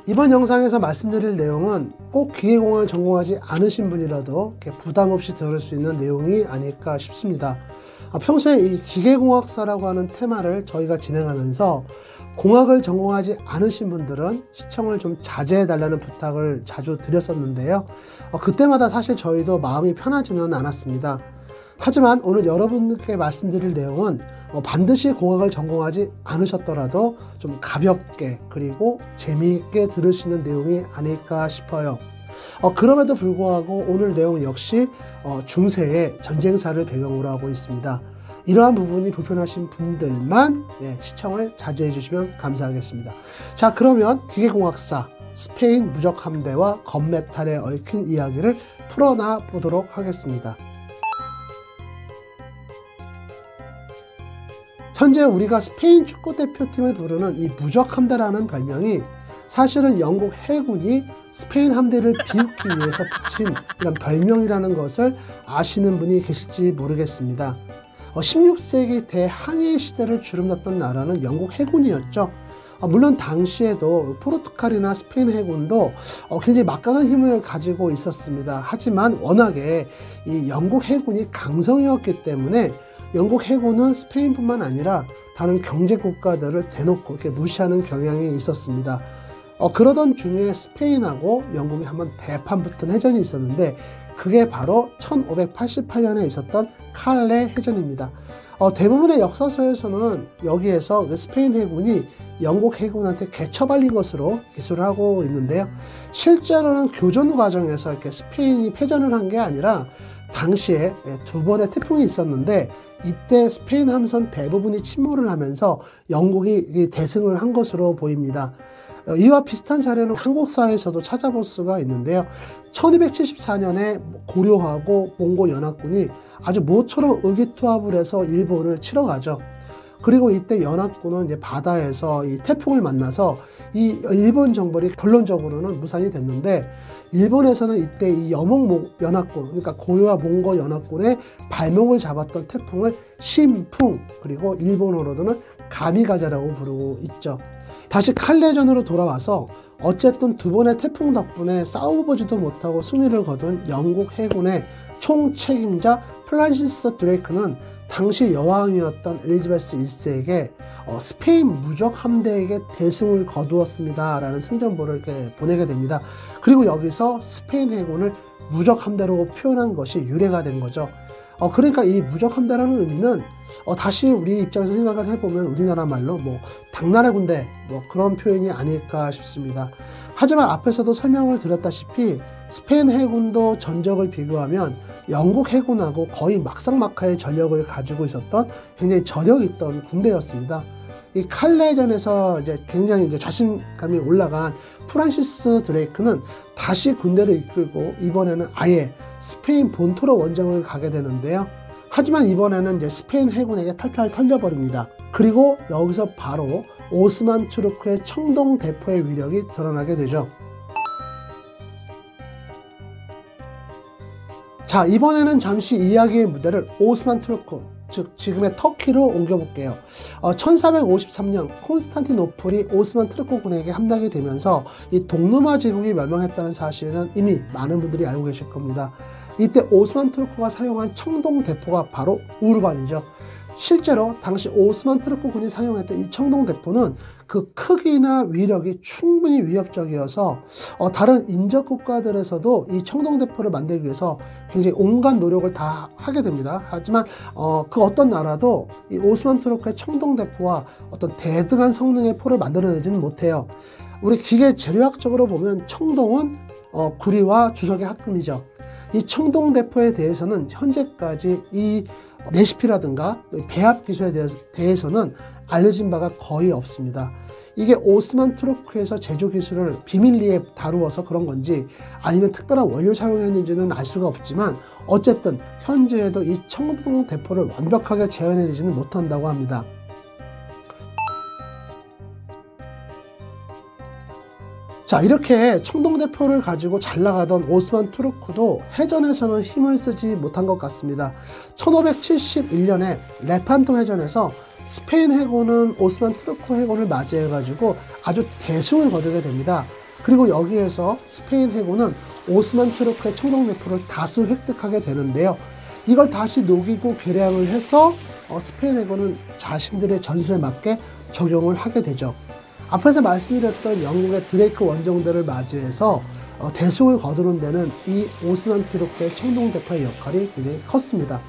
이번 영상에서 말씀드릴 내용은 꼭 기계공학을 전공하지 않으신 분이라도 부담 없이 들을 수 있는 내용이 아닐까 싶습니다. 평소에 이 기계공학사라고 하는 테마를 저희가 진행하면서 공학을 전공하지 않으신 분들은 시청을 좀 자제해 달라는 부탁을 자주 드렸었는데요. 그때마다 사실 저희도 마음이 편하지는 않았습니다. 하지만 오늘 여러분께 말씀드릴 내용은 반드시 공학을 전공하지 않으셨더라도 좀 가볍게 그리고 재미있게 들을 수 있는 내용이 아닐까 싶어요. 그럼에도 불구하고 오늘 내용 역시 중세의 전쟁사를 배경으로 하고 있습니다. 이러한 부분이 불편하신 분들만 시청을 자제해 주시면 감사하겠습니다. 자, 그러면 기계공학사 스페인 무적 함대와 건메탈에 얽힌 이야기를 풀어나 보도록 하겠습니다. 현재 우리가 스페인 축구대표팀을 부르는 이 무적 함대라는 별명이 사실은 영국 해군이 스페인 함대를 비웃기 위해서 붙인 이런 별명이라는 것을 아시는 분이 계실지 모르겠습니다. 16세기 대항해 시대를 주름잡던 나라는 영국 해군이었죠. 물론 당시에도 포르투갈이나 스페인 해군도 굉장히 막강한 힘을 가지고 있었습니다. 하지만 워낙에 이 영국 해군이 강성이었기 때문에 영국 해군은 스페인뿐만 아니라 다른 경제 국가들을 대놓고 이렇게 무시하는 경향이 있었습니다. 그러던 중에 스페인하고 영국이 한번 대판 붙은 해전이 있었는데 그게 바로 1588년에 있었던 칼레 해전입니다. 대부분의 역사서에서는 여기에서 스페인 해군이 영국 해군한테 개처발린 것으로 기술을 하고 있는데요. 실제로는 교전 과정에서 이렇게 스페인이 패전을 한 게 아니라 당시에 두 번의 태풍이 있었는데 이때 스페인 함선 대부분이 침몰을 하면서 영국이 대승을 한 것으로 보입니다. 이와 비슷한 사례는 한국사에서도 찾아볼 수가 있는데요. 1274년에 고려하고 몽골 연합군이 아주 모처럼 의기투합을 해서 일본을 치러 가죠. 그리고 이때 연합군은 이제 바다에서 이 태풍을 만나서 이 일본 정벌이 결론적으로는 무산이 됐는데 일본에서는 이때 이 여몽 연합군, 그러니까 고려와 몽골 연합군의 발목을 잡았던 태풍을 신풍, 그리고 일본어로는 가미가제라고 부르고 있죠. 다시 칼레전으로 돌아와서 어쨌든 두 번의 태풍 덕분에 싸워보지도 못하고 승리를 거둔 영국 해군의 총책임자 프란시스 드레이크는 당시 여왕이었던 엘리자베스 1세에게 스페인 무적 함대에게 대승을 거두었습니다 라는 승전보를 이렇게 보내게 됩니다. 그리고 여기서 스페인 해군을 무적 함대로 표현한 것이 유래가 된 거죠. 그러니까 이 무적 함대라는 의미는 다시 우리 입장에서 생각을 해보면 우리나라 말로 당나라 군대 그런 표현이 아닐까 싶습니다. 하지만 앞에서도 설명을 드렸다시피 스페인 해군도 전적을 비교하면 영국 해군하고 거의 막상막하의 전력을 가지고 있었던 굉장히 저력 있던 군대였습니다. 이 칼레전에서 굉장히 자신감이 올라간 프란시스 드레이크는 다시 군대를 이끌고 이번에는 아예 스페인 본토로 원정을 가게 되는데요. 하지만 이번에는 스페인 해군에게 탈탈 털려버립니다. 그리고 여기서 바로 오스만 투르크의 청동 대포의 위력이 드러나게 되죠. 자, 이번에는 잠시 이야기의 무대를 오스만 투르크, 즉 지금의 터키로 옮겨볼게요. 1453년 콘스탄티노플이 오스만 투르크군에게 함락이 되면서 이 동로마 제국이 멸망했다는 사실은 이미 많은 분들이 알고 계실 겁니다. 이때 오스만 투르크가 사용한 청동 대포가 바로 우르반이죠. 실제로 당시 오스만 투르크군이 사용했던 이 청동 대포는 그 크기나 위력이 충분히 위협적이어서 다른 인접 국가들에서도 이 청동 대포를 만들기 위해서 굉장히 온갖 노력을 다 하게 됩니다. 하지만 그 어떤 나라도 이 오스만 투르크의 청동 대포와 어떤 대등한 성능의 포를 만들어내지는 못해요. 우리 기계 재료학적으로 보면 청동은 구리와 주석의 합금이죠. 이 청동 대포에 대해서는 현재까지 이 레시피라든가 배합 기술에 대해서는 알려진 바가 거의 없습니다. 이게 오스만 투르크에서 제조 기술을 비밀리에 다루어서 그런 건지 아니면 특별한 원료 사용했는지는 알 수가 없지만 어쨌든 현재에도 이 청동 대포를 완벽하게 재현해내지는 못한다고 합니다. 자, 이렇게 청동대포를 가지고 잘 나가던 오스만 투르크도 해전에서는 힘을 쓰지 못한 것 같습니다. 1571년에 레판토 해전에서 스페인 해군은 오스만 투르크 해군을 맞이해가지고 아주 대승을 거두게 됩니다. 그리고 여기에서 스페인 해군은 오스만 트루크의 청동대포를 다수 획득하게 되는데요. 이걸 다시 녹이고 개량을 해서 스페인 해군은 자신들의 전술에 맞게 적용을 하게 되죠. 앞에서 말씀드렸던 영국의 드레이크 원정대를 맞이해서 대승을 거두는 데는 이 오스만 트루크의 청동대포의 역할이 굉장히 컸습니다.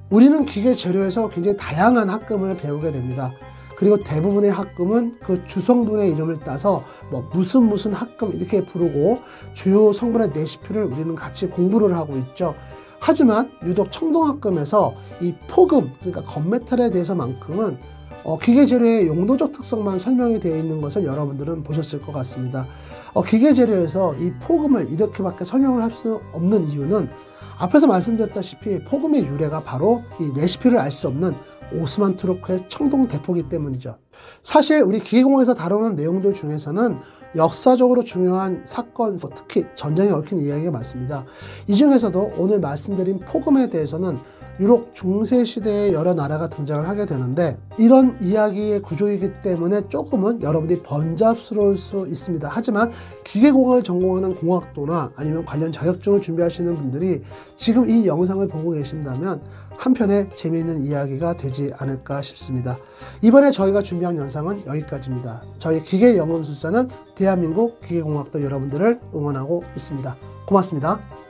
우리는 기계 재료에서 굉장히 다양한 합금을 배우게 됩니다. 그리고 대부분의 합금은 그 주성분의 이름을 따서 무슨 합금 이렇게 부르고 주요 성분의 레시피를 우리는 같이 공부를 하고 있죠. 하지만 유독 청동합금에서 이 포금, 그러니까 건메탈에 대해서만큼은 기계 재료의 용도적 특성만 설명이 되어 있는 것을 여러분들은 보셨을 것 같습니다. 기계 재료에서 이 포금을 이렇게밖에 설명을 할 수 없는 이유는 앞에서 말씀드렸다시피 포금의 유래가 바로 이 레시피를 알 수 없는 오스만 트루크의 청동대포이기 때문이죠. 사실 우리 기계공학에서 다루는 내용들 중에서는 역사적으로 중요한 사건, 특히 전쟁에 얽힌 이야기가 많습니다. 이 중에서도 오늘 말씀드린 포금에 대해서는 유럽 중세시대의 여러 나라가 등장을 하게 되는데 이런 이야기의 구조이기 때문에 조금은 여러분들이 번잡스러울 수 있습니다. 하지만 기계공학을 전공하는 공학도나 아니면 관련 자격증을 준비하시는 분들이 지금 이 영상을 보고 계신다면 한편의 재미있는 이야기가 되지 않을까 싶습니다. 이번에 저희가 준비한 영상은 여기까지입니다. 저희 기계영혼술사는 대한민국 기계공학도 여러분들을 응원하고 있습니다. 고맙습니다.